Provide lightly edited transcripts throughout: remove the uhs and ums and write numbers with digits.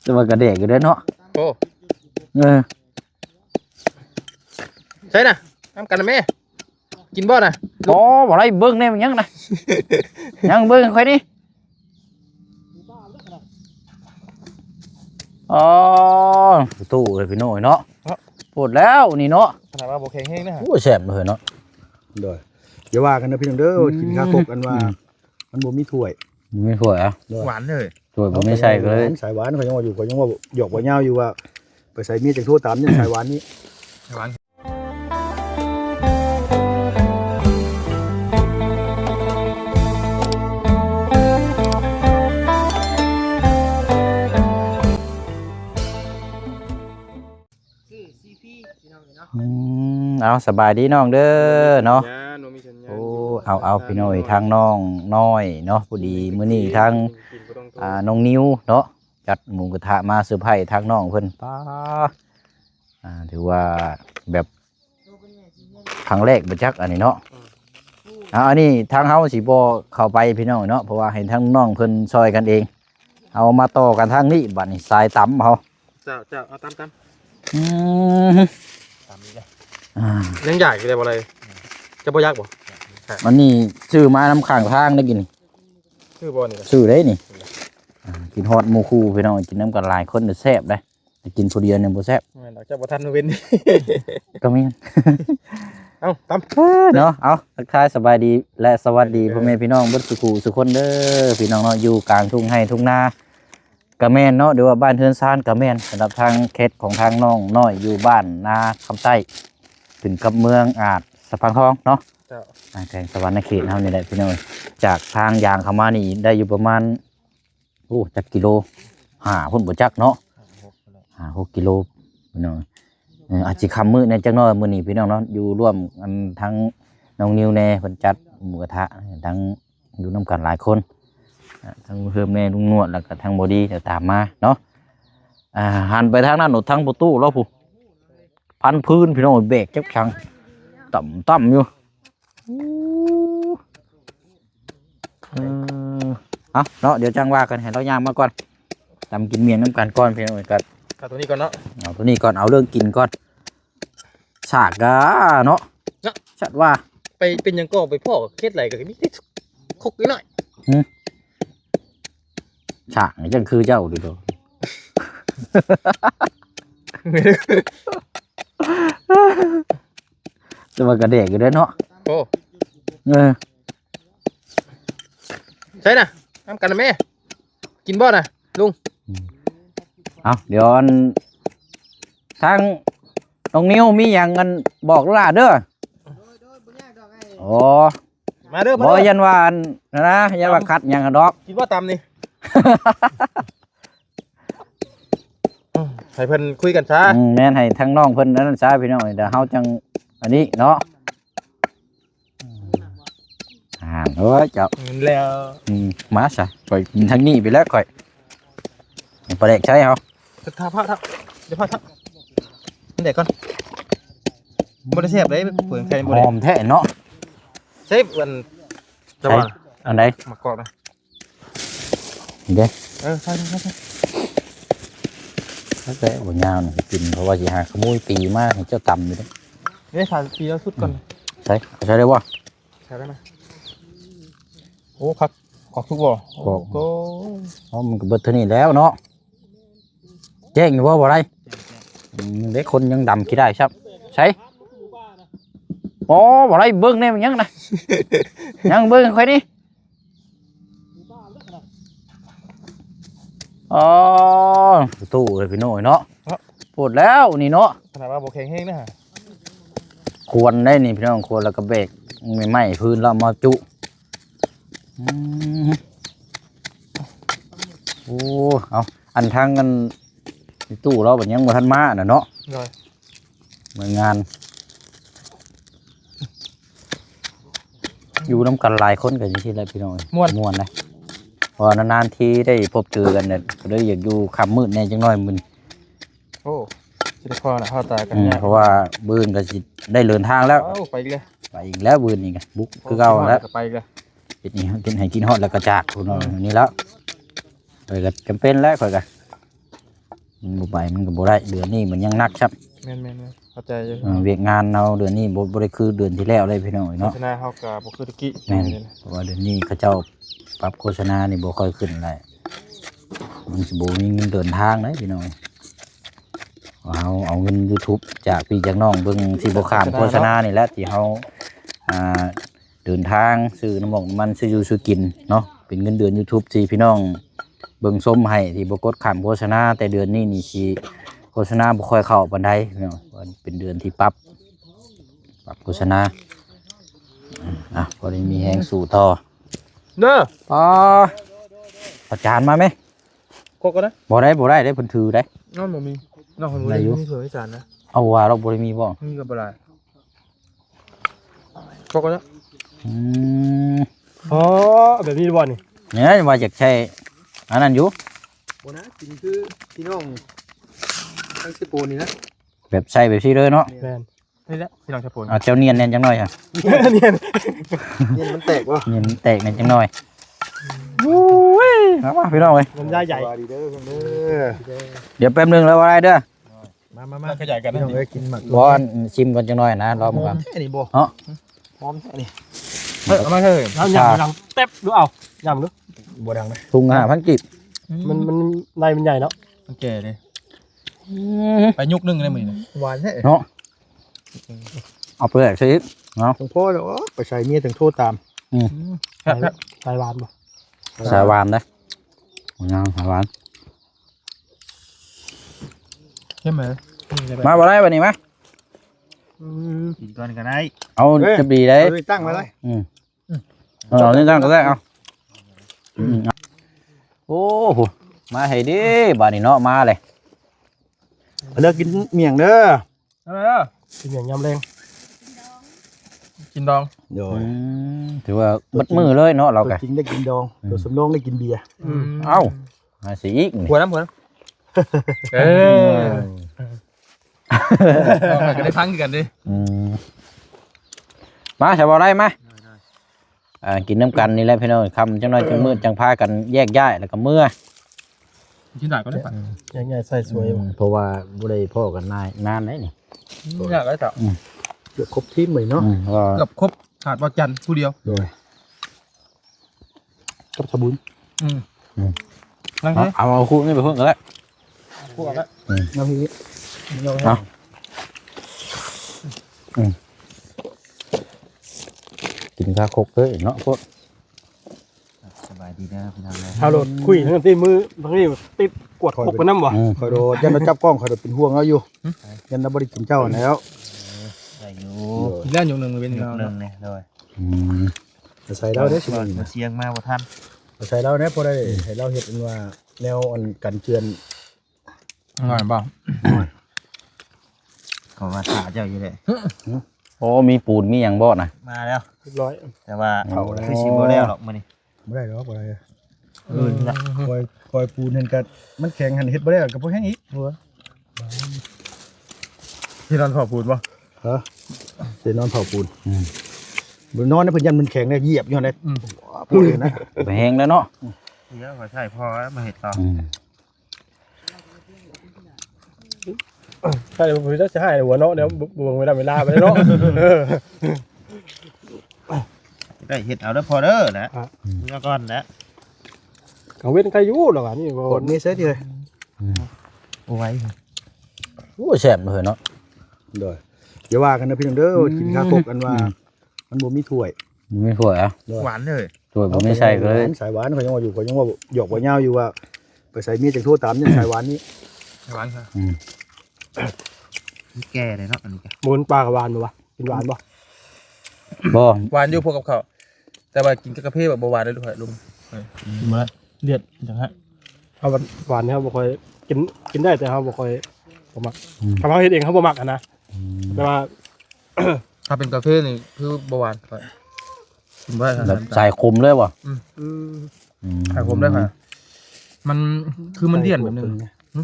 แต่ว่ากระเดกอยู่ด้วยเนาะโอ้ใช่น่ะน้ำกันนะแม่กินบ่น่ะโอ้บ่ได้เบิ่งแน่มันยังนะยังเบิ่งค่อยดิอ๋อตู้เลยพี่น้อยเนาะปวดแล้วนี่เนาะขนาดว่าโบแข็งแห้งนะฮะโอ้แซ่บเลยเนาะโดยอย่าว่ากันนะพี่น้องเด้อกินข้าวกบกันว่ามันบ่มีถ้วยมีถ้วยอ่ะหวานเลยถ้วยบ่ไม่ใส่เลยสายหวานเขายังว่าอยู่เขายังว่าหยอกบ่ยาวอยู่ว่าไปใส่มีดจากทั่วตามเนี่ยสายหวานนี้หวานเอาสบายดีน้องเด้อเนาะโอ้เอาพี่น้อยทางน้องน้อยเนาะพอดีมื้อนี้ทางน้องนิ้วเนาะจัดหมูกระทะมาเซอร์ไพรส์ทางน้องเพิ่นป้าถือว่าแบบครั้งแรกบ่จักอันนี้เนาะอันนี้ทางเฮาสิบ่เข้าไปพี่น้องเนาะเพราะว่าให้ทางน้องเพิ่นซอยกันเองเอามาต่อกันทางนี้บัดนี้สายตำเฮาเจ้าเอาตำตำนี่เลยยังใหญ่เลยบ่อะไรจะบ่ยักบ่มันนี่ซื้อมาน้ำข้างทางได้กินซื้อบ่นี่ซื้อได้นี่กินฮอดหมู่คู่พี่น้องกินน้ำกันหลายคนจะแซ่บได้กินผู้เดียวเนี่ยบ่แซ่บเราจะบ่ทันเว้นก็มีเอาตำเนาะเอาทักทายสบายดีและสวัสดีพ่อแม่พี่น้องเบิดสุขุสุคนเด้อพี่น้องเนาะอยู่กลางทุ่งไร่ทุ่งนากะแม่นเนาะหรือว่าบ้านเฮือนซานกะแม่นสำหรับทางเขตของทางน้องน้อยอยู่บ้านนาคำใต้ถึงกับเมืองอาจสะพังทองเนาะแข่งสวรรค์เขตเฮานี่แหละพี่น้องจากทางยางเข้ามานี่ได้อยู่ประมาณจักกิโลพุ่นบ่จักเนาะ6 กิโลพี่น้องอาจสิคำมื้อในจักน้อยมื้อนี้พี่น้องเนาะอยู่ร่วมกันทั้งน้องนิวแน่เพิ่นจัดหมูกระทะทั้งอยู่นำกันหลายคนทั้งเพิ่มแน่ลุงนวดแล้วก็ทั้งบอดี้เดี๋ยวตามมาเนาะหันไปทางนั้นหนูทั้งประตูแล้วผู้พันพื้นพี่น้องเบรกจับชังต่ำอยู่เนาะเดี๋ยวจ้างว่ากันให้เราย่างมาก่อนทำกินเมียงน้ำกันก่อนพี่น้องกันเอาตัวนี้ก่อนเนาะเอาตัวนี้ก่อนเอาเรื่องกินก่อนฉากกะเนาะชัดว่าไปเป็นยังก็ไปพ่อเคล็ดไหลกับนี่คุกนิดหน่อยฉากนี่จังคือเจ้าดูดูจะมากระเดกอยู่ด้วยเนาะโอ้ใช่น่ะน้ำกันนะแม่กินบ่น่ะลุงเอาเดี๋ยวทางตรงนิ้วมีอย่างกันบอกล่ะเด้อโอ้มาเด้อบ่ยันว่านะยันว่าคัดอย่างกันดอกคิดว่าตำนี่ให้เพิ่นคุยกันช้าแม่นให้ทั้งน้องเพิ่นนั้นช้าพี่น้องเดี๋ยวเฮาจังอันนี้เนาะเอ้ยเจ้าแล้วมาซะข่อยกินทางนี้ไปแล้วข่อยประเด็กใช่เหรอท่าพระท่าเดี๋ยวพระท่ามันเด็กก่อนบ่ได้แซ่บเลยเปิดใครบ่ได้หอมแท้เนาะใช่วันจะว่าอันใดมากรอบนะนี่เด้ใช่แต่บ่ยาวนี่กินเพราะว่าสิหาขโมยปีมากเจ้าต่ำอยู่เด้นี่ถ่ายปีแล้วสุดก่อนใช่ได้บ่ใช่ได้ไหมโอ้ครับออกทุกบ่ก็มันก็เบิดเท่านี้แล้วเนาะแจ้งอยู่ว่าบ่ได้เด็กคนยังดำกี่ได้ครับใช่โอ้บ่ได้เบิ่งแน่มันยังนะยังเบิ่งค่อยดิตู้เลยพี่น้อยเนาะปวดแล้วนี่เนาะขนาดว่าโบแข็งแห้งนะฮะควรได้นี่พี่น้องควรแล้วก็เบรกไม่ไหม้พื้นแล้วมาจุโอ้เอาอันทางกันตู้เราแบบยังบ่ทันมาน่ะเนาะเหมือนงานอยู่น้ำกันหลายคนกันที่ไรพี่น้องม่วนเลยพอนานๆที่ได้พบเจอกันเนี่ยก็เลยอยากอยู่ค่ำมืดแน่จังน้อยมึนโอ้จะได้พ่อนะพ่อตากันเพราะว่าบืนก็สิได้เดินทางแล้วไปอีกแล้วบืนนี่ไงบุกคือเก่าแล้วไปอีกแล้วกินนี่กินให้กินฮอดแล้วก็จากคุณน้องนี่แล้วข่อยก็จำเป็นแล้วข่อยก็ มันบ่ไปมันก็บ่ได้เดือนนี้มันยังหนักครับ แม่นเข้าใจอยู่ เวียกงานเราเดือนนี้บ่ได้คือเดือนที่แล้วเลยพี่น้อง โฆ เนาะ ษณาเฮาก็บ่คือตะกี้ แม่นเพราะว่าเดือนนี้เขาเจ้าปรับโฆษณานี่บ่ค่อยขึ้นเลยมันสิบ่มีเงินเดินทางเลยพี่น้องเอาเงิน YouTube จากพี่จากน้องเบิ่งสิบ่ข้ามโฆษณานี่แหละที่เฮาเดินทางซื้อน้ำมันซื้ออยู่ซื้อกินเนาะเป็นเงินเดือน YouTube ที่พี่น้องเบิ่งส้มให้ที่บ่กดข้ามโฆษณาแต่เดือนนี้นี่สิโฆษณาบ่ค่อยเข้าปานใดพี่น้องเป็นเดือนที่ปรับโฆษณาพอได้มีแฮงสู่ต่อ เด้อ อาจารย์มาไหม กดก่อนนะ บ่ได้เด้เพิ่นถือได้ น้องบ่มีน้องคนบ่ ได้อยู่ มีเผื่อให้จานนะ เอาว่าเราบ่ได้มีบ่ มีก็บ่ได้กดก่อนนะ อืม อ๋อแบบนี้บ่นี่ เนี่ยว่าอยากใช้อันนั้นอยู่ บ่นะกินคือพี่น้องทั้งสิโปนี่นะ แบบใช้แบบซี่เลยเนาะ แม่น นี่แหละพี่น้องชะพล เอาเจ้าเนียนแน่นจังหน่อยค่ะ เนี่ย เนี่ยมันแตกบ่ เนียนแตกแน่นจังหน่อยโอ้ยเอามาพี่น้องเอ้ย มันยาใหญ่ สวัสดีเด้อเพิ่นเด้อ เดี๋ยวแป๊บนึงแล้วว่าได้เด้อ มา ขยายกัน พี่ นะ น้องเอ้ยกินหมัก บ่อันชิมก่อนจังหน่อยนะรอมาก่อน แค่นี้บ่ เนาะ หอมแค่นี้ เอามาเถอะ แล้วยำดังเต็บดูเอายำดู บ่ดังนะ ถุง5,000กิบ มันในมันใหญ่เนาะ มันแก่เลยไปยุกนึงได้มื้อนี้ หวานแท้ เนาะเอาไปแลกซื้อเนาะ ทั้งพ่อแล้วไปใส่เมียถึงโทษตาม ใส่หวานบ่ สายหวานเด้งามสายหวาน เข้มไหม มาบ่ได้บัดนี้มา กินก่อนก็ได้ เอาจะดีได้ เอาตั้งไว้เลย เอานี่ตั้งก็ได้เอาโอ้โหมาให้ดิบัดนี้เนาะมาเลย เลิกกินเมี่ยงเด้อ อะไรอ่ะ เป็นอย่างยำแรง กินดอง เดี๋ยว ถือว่าบัดมือเลยเนาะเรา ตัว กะ จริงได้กินดองตัวสำรองได้กินเบียร์ เอ้ามาสิอีกนี่ หัวน้ำเออก็ได้พังกันดิ มาใช่บ่ได้มากินน้ำกันนี่แหละพี่น้องคำจังน้อยจังมืดจังพากันแยกย้ายแล้วก็เมื่อ กินได้ก็ได้ ใหญ่ๆใส่สวยบ่ เพราะว่าบ่ได้พ่อกันนานได้นี่ อยากได้ต่อ เกือบครบทีมเลยเนาะ ก็ กับครบขาดบอจันผู้เดียว โดยกับสบุน นั่งใช่ เอาคู่นี่ไปเพิ่งกันแล้ว พวกแล้ว น้ำพริก กินข้าวคกเลยเนาะพวก สบายดีนะพี่น้องนะ เอาโหลดคุยทั้งที่มือทั้งนี้ติดกวดพกไปน้ำบ่ คอยโดนยันเราจับกล้องคอยโดนเป็นห่วงเราอยู่ยันเราบริกินเจ้าแล้ว ได้อยู่กินแล้วอยู่หนึ่งเป็นหนึ่งเนี่ยเลย ใส่เราได้สิ มาเสียงมาว่าท่าน ใส่เราเนี่ยพอได้ให้เราเห็นว่าแนวอันกันเจือน อร่อยเปล่าเขามาถาเจ้าอยู่เลย โอ้มีปูนมีอย่างบ่นะ มาแล้ว เรียบร้อย แต่ว่าคือชิมบ่แล้วหรอกมื้อนี้ ไม่ได้หรอกบ่ได้ ละ คอยปูนเห็นกันมันแข็งหันเฮ็ดบ่ได้กับพวกแห้งอีก พี่นอนขอพูดป่ะ ฮะเสนอนเผาปูนบนนอนนะเพิ่นยันมันแข็งเนี่ยเหยียบอยู่นั่นพูดเลยนะ ไปแห้งแล้วเนาะ เยอะกว่าใช่พอมาเห็ดต่อ ใช่ผมจะให้หัวเนาะเดี๋ยวบวงเวลาไปเนาะ ได้เห็ดเอาแล้วพอเด้อนะเมื่อก่อนนะ กังเว้นใครอยู่หรอกนี่บ่ กดนี้เสร็จเลย โอ้ไว้ โอ้แซ่บเลยเนาะ โดยอย่าว่ากันนะพี่น้องเด้อกินข้าวกบกันว่ามันบ่มีถ้วย ไม่ถ้วยอ่ะ หวานเลย ถ้วยผมไม่ใช่เลย สายหวานเขายังว่าอยู่เขายังว่าหยอกว่าเหย้าอยู่ว่าไปใส่มีดจากโทษตามเนี่ยสายหวานนี้ หวานค่ะแก่เลยเนาะอันนี้แก หมุนปลากระวานบ่วะกินหวานบ่ บ่ หวานอยู่พวกกับข้าวแต่ว่ากินกับกาแฟแบบเบาหวานได้ด้วยลุงกินมาเลือดจังฮะ เอาหวานเนี่ยบ่ค่อยกินได้แต่เฮาบ่ค่อยบ่มักคำเฮาเฮ็ดเองเฮาบ่มักอ่ะนะแต่ว่า ถ้าเป็นกาแฟนี่คือเบาหวานค่ะกินได้ค่ะ แบบใส่คมเลยบ่ ขายผมได้ค่ะมันคือมันเลี่ยนแบบนึง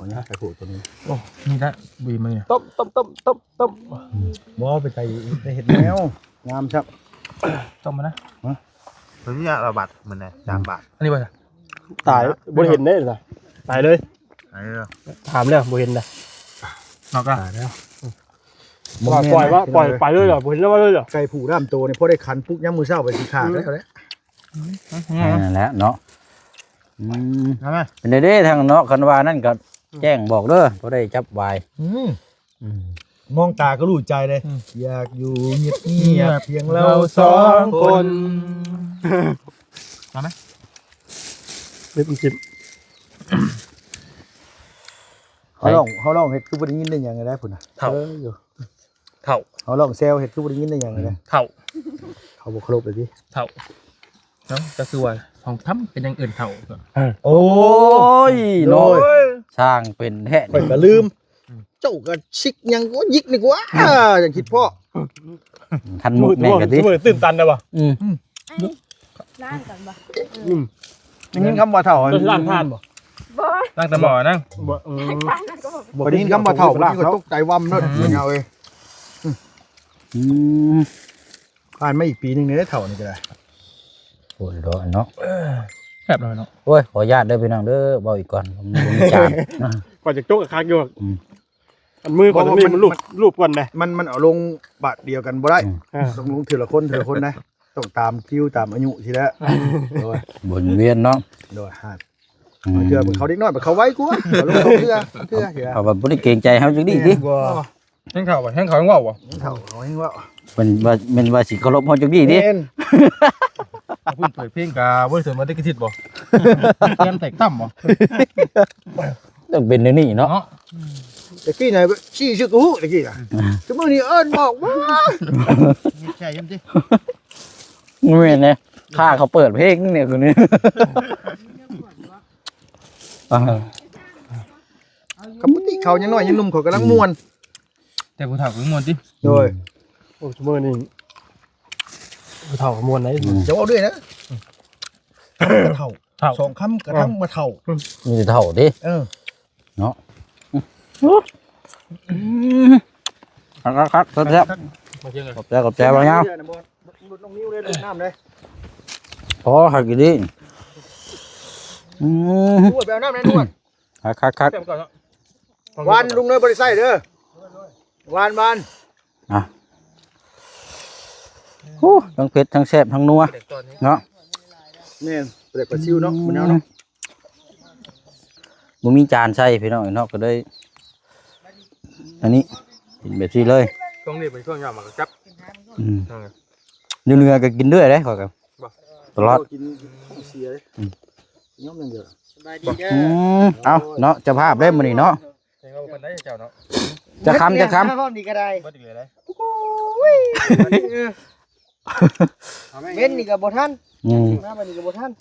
ขออนุญาตใส่โขดตัวนี้ โอ้นี่ละบีมาเนี่ย ต้ม บ่ไปใส่ไปเห็ดแมวงามครับ ต้มมานะ ตอนนี้เราบัตรมันนะ3 บาท อันนี้ว่า ตายบ่ได้เห็นได้ล่ะตายเลย ไอ้เด้อ ถามแล้วบ่เห็นนะ นอกก็ ว่าปล่อยไปเลยเหรอบ่เห็นแล้วว่าเลยเหรอ ไก่ผูร่ามโตเนี่ยพอได้คันปุ๊กย่ำมือเช้าไปสิขาดแล้วเลย นั่นแหละเนาะ ทำไม เป็นเด้ทางเนาะคันว่านั่นก็แจ้งบอกเด้อบ่ได้จับวาย มองตาก็รู้ใจเลย อยากอยู่เงียบๆเพียงเราสอง คนมาไหมเล็บจิ้ม เขาลองเห็ดคือบ่ได้ยินได้หยังไงได้พุ่นน่ะอยู่ เท่า เขาลองแซวเห็ดคือบ่ได้ยินได้หยังไงได้ เท่า เขาบ่เคารพเลยดิ เท่าเนาะก็คือว่าของทำเป็นอย่างอื่นเท่า โอ้ ยเนาะสร้างเป็นแท้ ข่อยก็ลืม เจ้าก็ชิกหยังก็ยิกนี่กว่าอย่างคิดพ่อ ทันมุกแน่กันดิ มือตื่นตันเลยป่ะ ล้างกันบ่ ได้ยินคำว่าเฒ่า เป็นร้านทานป่ะ บ่ ตั้งแต่หมอนั่ง บ่ ล้างกันก็บ่ บ่ได้ยินคำว่าเฒ่าบ่ก็ตกใจว่ำเนาะมันเอาเอ้ยผ่านมาอีกปีนึงได้เฒ่านี่ก็ได้ โอ้ยเนาะ แคบเลยเนาะ โอ้ยขออนุญาตเด้อพี่น้องเด้อเบาอีกก่อนผมมีจาน ก่อนจะโจ๊กกับคางอยู่อันมือก่อนนี่มันรูปก่อนนะ มันเอาลงบาทเดียวกันบ่ได้ต้องลงทีละคนนะต้องตามคิวตามอายุทีละโดย บนเวียนเนาะ โดยหาดเทื่อเขาเด็กน้อยเขาไว้กูเขาลงเขาเทื่อเหี้ย เขาแบบบ่ได้เกรงใจเฮาจังดิติ แห้งเข่าป่ะแห้งเข่ายังว่าวป่ะ เฒ่าเขาให้ว่า เป็นว่าสิเคารพเฮาจังดิติ พูดเปิดเพลงกาบริสุทธิ์มาได้กระติดบ่แกมแตกต่ำบ่ ต้องเป็นอย่างนี้เนาะ เนาะ ตะกี้ไหนชี้ชื่อกูตะกี้น่ะคือมื้อนี้เอิ้นบอกว่าใช่ยังติ แม่นนะข้าเขาเปิดเพลงเนี่ยคนนี้ คำติเขายังน้อยยังหนุ่มเขากำลังม่วน แต่ผู้เฒ่าก็มวนติ โดย โอ้ชั่วโมงนี่เท่าขมวลไหน จะเอาด้วยนะเฒ่าสองคำกระทั่งมาเฒ่า มีแต่เท่าดิ เนาะครับขอบใจ มาเที่ยงเลย ขอบใจบ่ยาว ลุดลงนิ้วเลยน้ำเลย พอหักอีดินวดแบบน้ำเลยนวด คัก แก้มก่อนเนาะ วานลุงเนยบริไซเด้อวาน โอ้ทั้งเผ็ดทั้งแซ่บทั้งนัว เด็กตอนนี้ เนาะ นี่เด็กปลาซิวเนาะมันเอาเนาะ บ่มีจานใส่พี่น้องเนาะก็ได้อันนี้กินแบบนี้เลย ช่วงนี้เป็นช่วงยามมันก็จับ เนื้อก็กินด้วยได้ขอกันตลอด กินเสียเลยย่อมยังเยอะ เอาเนาะจะภาพได้มื้อนี้เนาะ เห็นว่าเป็นได้เจ้าเนาะ จะคำ ห้องนี้ก็ได้ บ่ดีเลยได้ เว้นนี่กับบ่ท่าน อืม น้ามันนี่กับบ่ท่าน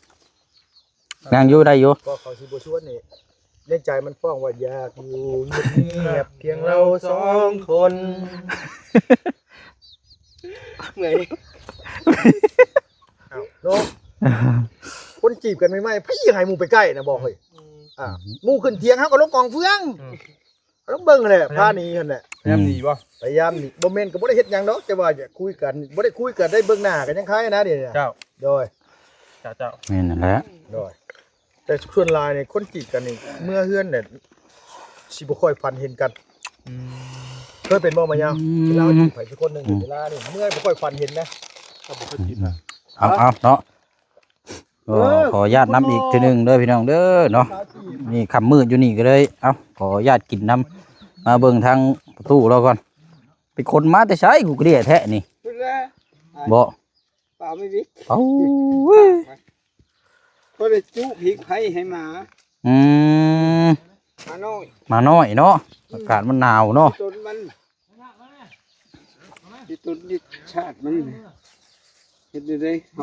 นั่งอยู่ได้อยู่ ก็เขาสิบ่ชวนนี่เล่นใจมันฟ้องว่าอยากอยู่เงียบเพียงเราสองคนเหนื่อยโน้คนจีบกันไม่พี่ให้หมู่ไปใกล้นะบอกเฮ้ยหมู่ขึ้นเทียงเฮาก็ลงกองเฟืองต้องเบิ่งแหละพานี้หั่นแหละ พยายามหนีบ่ พยายามนี่บ่แม่นก็บ่ได้เฮ็ดหยังดอกแต่ว่าจะคุยกันบ่ได้คุยกันได้เบิ่งหน้ากันยังคล้ายนะเดี๋ยวนี้ เจ้า โดย เจ้า นี่นั่นแหละ โดยแต่ส่วนหลายนี่คนจีบกันนี่เมื่อเฮือนเนี่ยสิบ่ค่อยฟันเห็นกันเคยเป็นบ่มายาวเวลาจีบไผสักคนหนึงเวลานี่เมื่อบ่ค่อยฟันเห็นนะ เอาเนาะก็ขออนุญาตน้ำอีกทีหนึงเด้อพี่น้องเด้อเนาะนี่คำมืดอยู่นี่ก็เลยเอาขออนุญาตกินน้ำมาเบิ่งทางประตูเราก่อนเป็นคนมาแต่ใช้กูเกลียดแท้นี่บ่ เปล่าไม่วิก เอาเว้ย ก็เลยจุพริกไผ่ให้หมา อืม มาน้อย มาน้อยเนาะอากาศมันหนาวเนาะ ต้นมันที่ต้นที่ชาติมันเห็นได้เ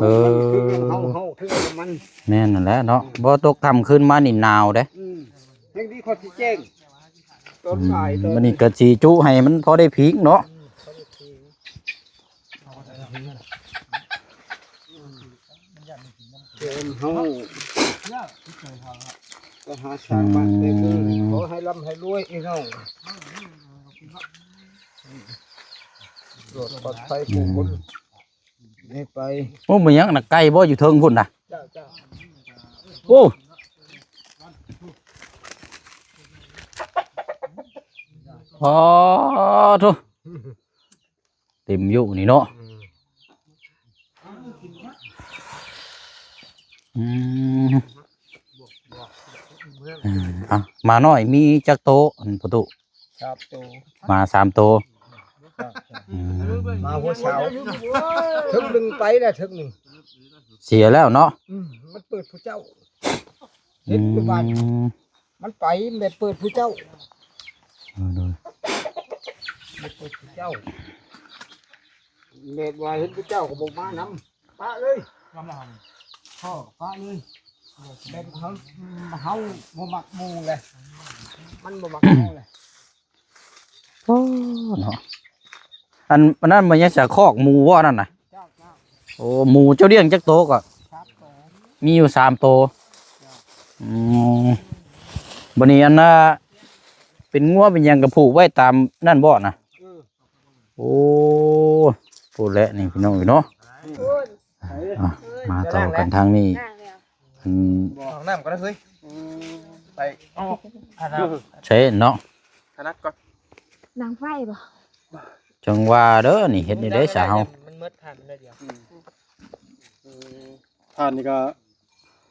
ฮาคือมัน แม่นนั่นแหละเนาะบ่ตกค่ำคืนมานี่หนาวเด้ เฮงดีเขาสิแจ้งต้นสายต้น มันนี่ก็สิจุให้มันพอได้พีกเนาะ เดินเฮาก็หาสร้างบ้านได้เกินขอให้ร่ำให้รวยอีเฮาโดดปลอดภัยผู้คนให้ไป โอ้มันยังน่ะไก่บ่อยู่เทิงพุ่นน่ะ เจ้า โอ้ อ๋อทุเต็มอยู่นี่เนาะอืมอ่ะมาหน่อยมีจักโตะอันประตู ครับตัว มา3โตะอืม มาหัวเช้าถึงหนึ่งไปแล้วถึงหนึ่ง เสียแล้วเนาะ มันเปิดผู้เจ้า อื เห็นอยู่บ้าน ม มันไปแบบเปิดผู้เจ้า ดู แบบเปิดผู้เจ้าแบบว่าเห็นผู้เจ้าก็บอกมานำป้าเลยพ่อป้าเลยแบบเขาบ่มักหมูเลยมันบ่มักหมูเลย โอ้เนาะอันนั้นมันยังจะคอกหมูว่านั่นน่ะ เจ้าเจ้า โอ้หมูเจ้าเลี้ยงจักโตก็ ครับตัว มีอยู่3โตอืมบัดนี้อันน่ะเป็นงัวเป็นหยังกระผูกไว้ตามนั่นบ่น่ะโอ้พูดแล้วนี่พี่น้องเนาะอ่ะมาต่อกันทางนี้ นั่งแล้ว อืม เอาน้ำก่อนนะเฮ้ยไปเอาทานัก ใช่เนาะ ทานักก่อน นางไฟบ่ จังว่าเด้อนี่เฮ็ดนี่ได้สาว มันมืดทานมันได้เดียว ทานนี่ก็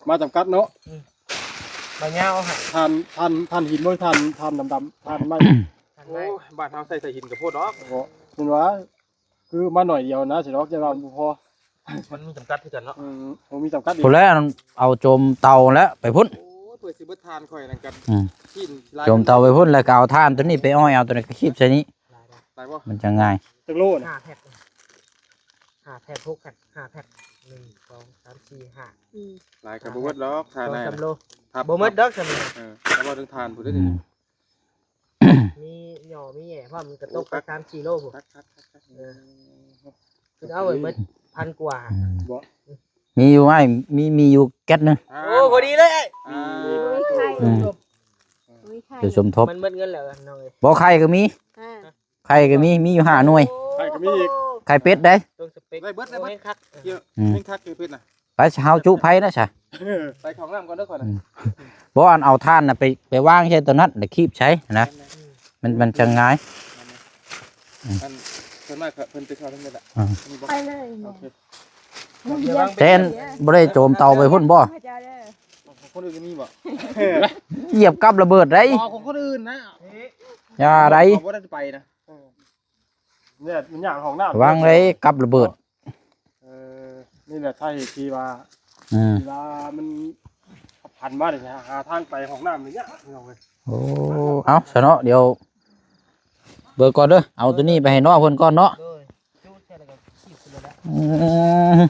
มาจำกัดเนาะ ใบเงาฮะ ทานหินบ่ทานดำๆทานไม้ ทานได้บ้านเฮาใส่หินกับโพดดอก ก็เป็นว่าคือมาหน่อยเดียวนะสิดอกจะเราบ่พอ มันมีจำกัดที่กันเนาะ ผมมีจำกัดอีก พุ่นแล้วเอาโจมเตาแล้วไปพุ่น โอ้เปิดสิเบิดทานข่อยนั่นกัน อืม ที่ โจมเตาไปพุ่นแล้วก็เอาท่านตัวนี้ไปอ้อยเอาตัวนี้ก็คีบใส่นี้ ตายบ่ มันจะง่าย จักโลนะ 5แพ็ค5แพ็ค6แพ็ค5แพ็ค1 2 3 4 5 หลายกับบ่เบิดดอกทานได้ 2 3โล ครับ บ่หมดดอกซั่น แล้วบ่ถึงทานผู้ได้ อื นี่ ม มีหย่อมีแหย่เพราะมันกระตกไป3 4โลพุ่น คัก คือเอาไว้หมดพันกว่า มีอยู่ไอ้มีอยู่แก๊สหนึง ๆ โอ้พอดีเลยไอ้ อุ้ยไข่ อืม อุ้ยไข่ จะสมทบ มันหมดเงินแล้วน้องเอ้ย บ่ไข่ก็มี อ่า ไข่ก็มีอยู่5หน่วย ไข่ก็มีอีก ไข่เป็ดได้ ตรงสเปค ได้เบิดได้เบิด โอ้ยคัก เยอะ อืม นี่คักคือเพิ่นน่ะ ไปเฮาจุไผนะซะ ไปของน้ำก่อนเด้อก่อนน่ะ บ่อันเอาท่านน่ะไปวางใช้ตัวนั้นแล้วคีบใช้นะมันจะง่าย อันเพิ่นมาเพิ่นไปเข้าทั้งนั้นแหละ อ่า นี่บ่ ไปเลย โอเค แทนบ่ได้โจมเตาไปพุ่นบ่ พระเจ้าเด้อ ของคนอื่นก็มีบ่ เหยียบกับระเบิดได้ ของคนอื่นนะ อย่าได้ เขาบ่ได้ไปนะ เนี่ยมันอย่างของน้ำ วางไว้กับระเบิด นี่แหละใช่ที่ว่า อืม เวลามันพันมาเนี่ยหาทางไปของน้ำอย่างเงี้ยเอาเลย โอ้เอาซะเนาะเดี๋ยวเบิกก่อนเด้อเอาตัวนี้ไปให้น้องเพิ่นก่อนเนาะ เลยจู้ใช่แล้วก็ขีดขึ้นมาแล้ว อืม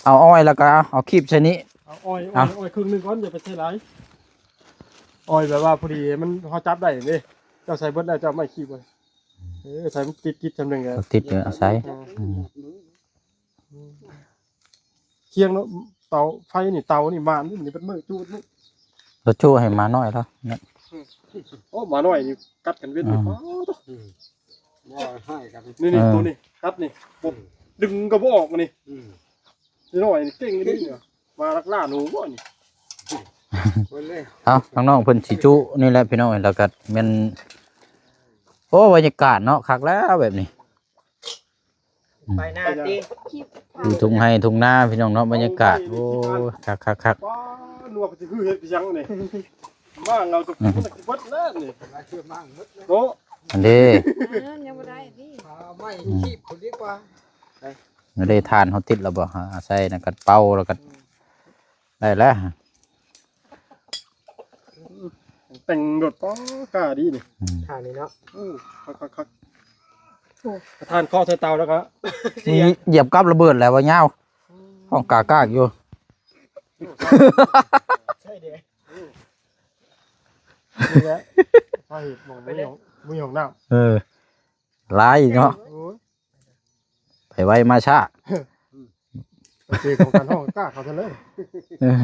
เอาอ้อยแล้วก็เอาคีบชนิด เอาอ้อยครึ่งหนึงก่อนอย่าไปใช้หลายอ้อยแบบว่าพอดีมันเขาจับได้นี่เจ้าใส่เบิดแล้วเจ้าไม่ขี้ไว้ใส่มันติดจำหนึ่งเลย ติดอยู่อาศัย เคียงเนาะเตาไฟนี่เตานี่มานนี่เป็นมือจูดนี่ รถชูให้มาน้อยแล้วนะ โอ้มาหน่อยนี่กัดกันเว้นนี่ บ่ให้กัน นี่ตัวนี้กัดนี่ปุ๊บดึงกระบอกออกมานี่นี่หน่อยนี่เก่งนี่เนี่ยมาลักล่าหนูบ่นี่ คนเลย เอาข้างนอกเพิ่นสิจุนี่แหละพี่น้องแล้วก็แม่นโอ้บรรยากาศเนาะคักแล้วแบบนี้ ไปหน้าตี อยู่ทุ่งไร่ทุ่งนาพี่น้องเนาะบรรยากาศโอ้คัก ป้าหนวกจะคือเฮ็ดยังนี่มาเราจะพูดตะวัดแล้วนี่ มาเชื่อมั่งหมดเลย โต อันนี้ ยังบ่ได้พี่ ไม่ขี้คนดีกว่า อันนี้ทานเขาติดแล้วบ่ฮะใส่นั่นก็เป่าแล้วก็ได้แล้ว แต่งรถป้ากล้าดีนี่ ทางนี้เนาะ คักทานข้อใส่เตาแล้วก็ มีเหยียบกับระเบิดแล้วว่าเหย้าห้องกากากอยู่ ใช่เด้ นี่แหละใช่มองมือของน้ำ เออหลายเนาะไปไว้มาช้า คือของการห้องกล้าเขาเลย เออ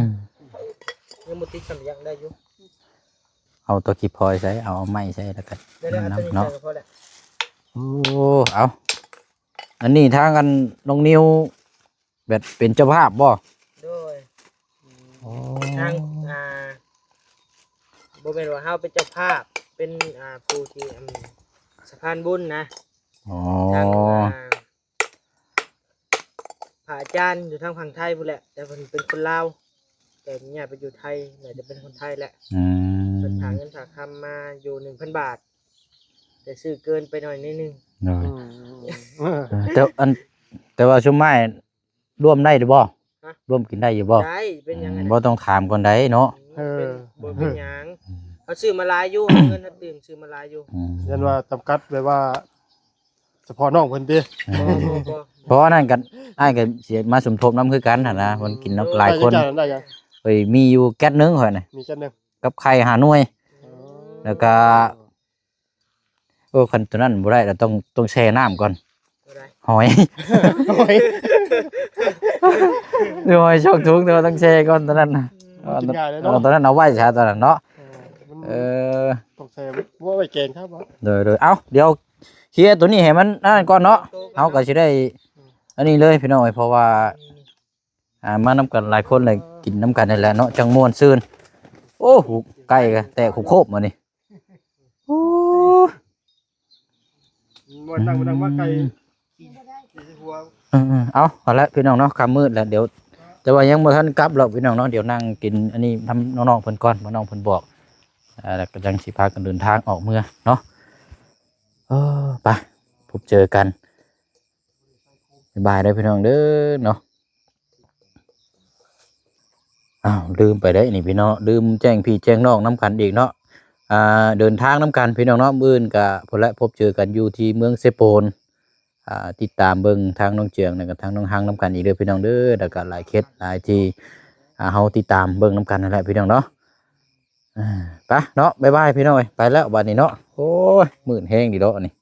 ยังบ่ติดสัญญาณได้อยู่ เอาตัวคีพลอยใส่เอาไม้ใส่แล้วก็ ได้แล้วอันนี้ เนาะ ใส่ก็พอแล้ว โอ้เอาอันนี้ทางกันน้องนิวแบบเป็นเจ้าภาพบ่ โดย โอ้ ทาง บ่แม่นว่าเฮาเป็นเจ้าภาพเป็นผู้ที่สะพานบุญนะ อ๋อ ทางพระอาจารย์อยู่ทางฝั่งไทยพุ่นแหละแต่เพิ่นเป็นคนลาวแต่เนี่ยไปอยู่ไทยน่าจะเป็นคนไทยแหละ อื เพิ่น ม ฝากเงินฝากคำมาอยู่ 1,000 บาทแต่ซื้อเกินไปหน่อยนิดนึง เนาะ อืม แต่ว่าชุมไม้ร่วมได้หรือบ่ร่วมกินได้อยู่บ่ ได้เป็นหยังไง บ่ต้องถามก่อนได้เนาะ บ่เป็นหยังเขาซื้อมาหลายอยู่เงินน่ะตื่มซื้อมาหลายอยู่ อืม ยันว่าจำกัดแบบว่าเฉพาะน้องเพิ่นติ บ่ เพราะว่านั่นกันอ้ายก็สิมาสมทบน้ำคือกันหั่นนะมันกินน้ำหลายคน ได้ยัง เอ้ยมีอยู่แก๊สหนึงข่อยน่ะ มีจันนึง กับไข่หาหน่วย แล้วก็คันตัวนั้นบ่ได้เราต้องแช่น้ำก่อน บ่ได้ หอย โอ้ย เดี๋ยวหอยชอกถุงแต่ว่าต้องแช่ก่อนตัวนั้นน่ะ กินง่ายเลย เอา เนาะ ตัวนั้นเอาไว้ใช้ตัวนั้นเนาะเออ ต้องใส่ว่าไว้เกณฑ์ครับ โดยเอาเดี๋ยวเคลียร์ตัวนี้ให้มันนั่นก่อนเนาะเอาก็สิได้ อันนี้เลยพี่น้อยเพราะว่ามานํกันหลายคนเลยกินน้ำกันนี่แหละเนาะจังม่วนซื่นโอ้โหไก่ก็แตกโคบๆมานี่โอ้ มันดังว่าไก่ เอาละพี่น้องเนาะค่ำมืดแล้วเดี๋ยวแต่ว่ายังบ่ทันกลับหรอกพี่น้องเนาะเดี๋ยวนั่งกินอันนี้ทำน้องๆเพิ่นก่อนน้องๆเพิ่นบอกแล้วก็จังสิพากันเดินทางออกเมืองเนาะไปพบเจอกันบ๊ายบายเด้อพี่น้องเด้อเนาะลืมไปได้นี่พี่น้องลืมแจ้งพี่แจ้งน้องน้ำกันอีกเนาะเดินทางน้ำกันพี่น้องเนาะมื้ออื่นก็พอและพบเจอกันอยู่ที่เมืองเซโปนติดตามเบิ่งทางน้องเจียงแล้วก็ทางน้องฮังน้ำกันอีกเด้อพี่น้องเด้อแล้วก็หลายเคสหลายที่เฮาติดตามเบิ่งน้ำกันนั่นแหละพี่น้องเนาะไปเนาะบ๊ายบายพี่น้องไปแล้วบัดนี้เนาะโอ้ยมื้อแห้งดีเนาะนี่